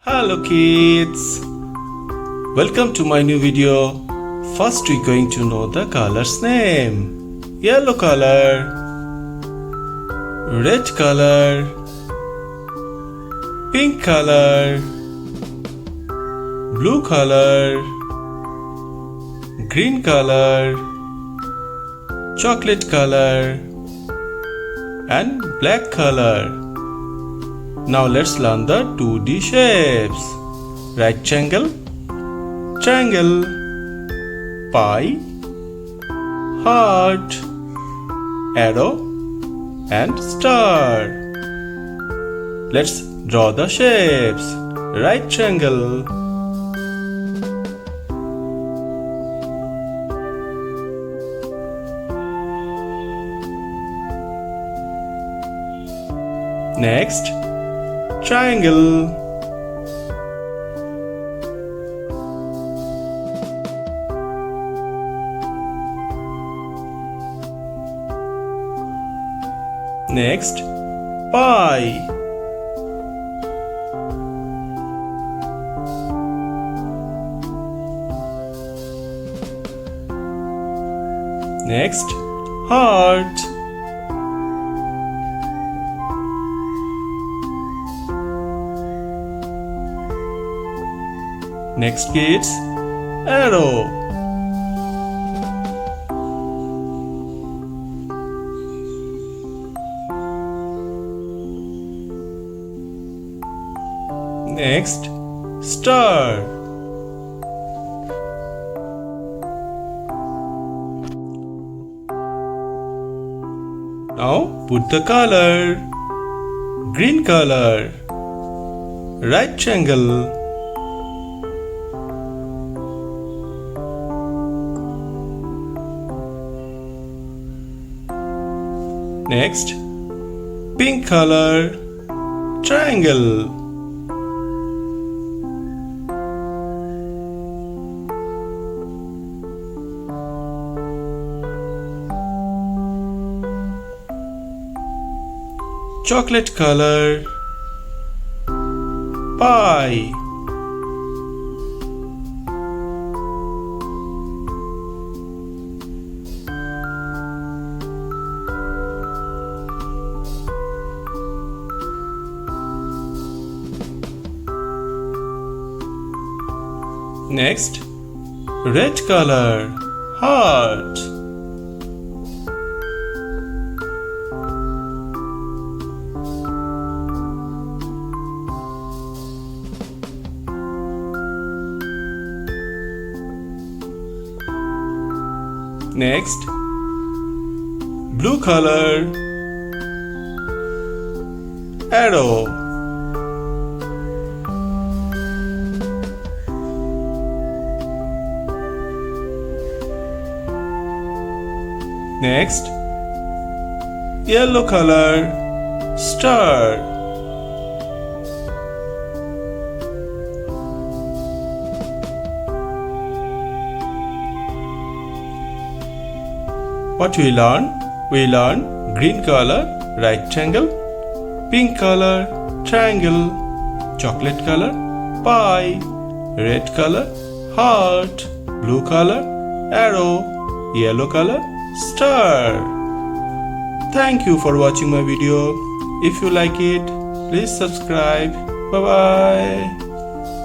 Hello kids, welcome to my new video. First we're going to know the color's name. Yellow color, red color, pink color, blue color, green color, chocolate color and black color. Now let's learn the 2D shapes. Rectangle, triangle, pie, heart, arrow and star. Let's draw the shapes. Right triangle, next triangle, next pie, next heart, next kids, arrow, next star, now put the color. Green color, right triangle, next pink color, triangle, chocolate color, pie, next red color, heart, next blue color, arrow, next yellow color, star, what we learn? We learn green color, right triangle, pink color, triangle, chocolate color, pie, red color, heart, blue color, arrow, yellow color, star. Thank you for watching my video. If you like it, please subscribe. Bye bye.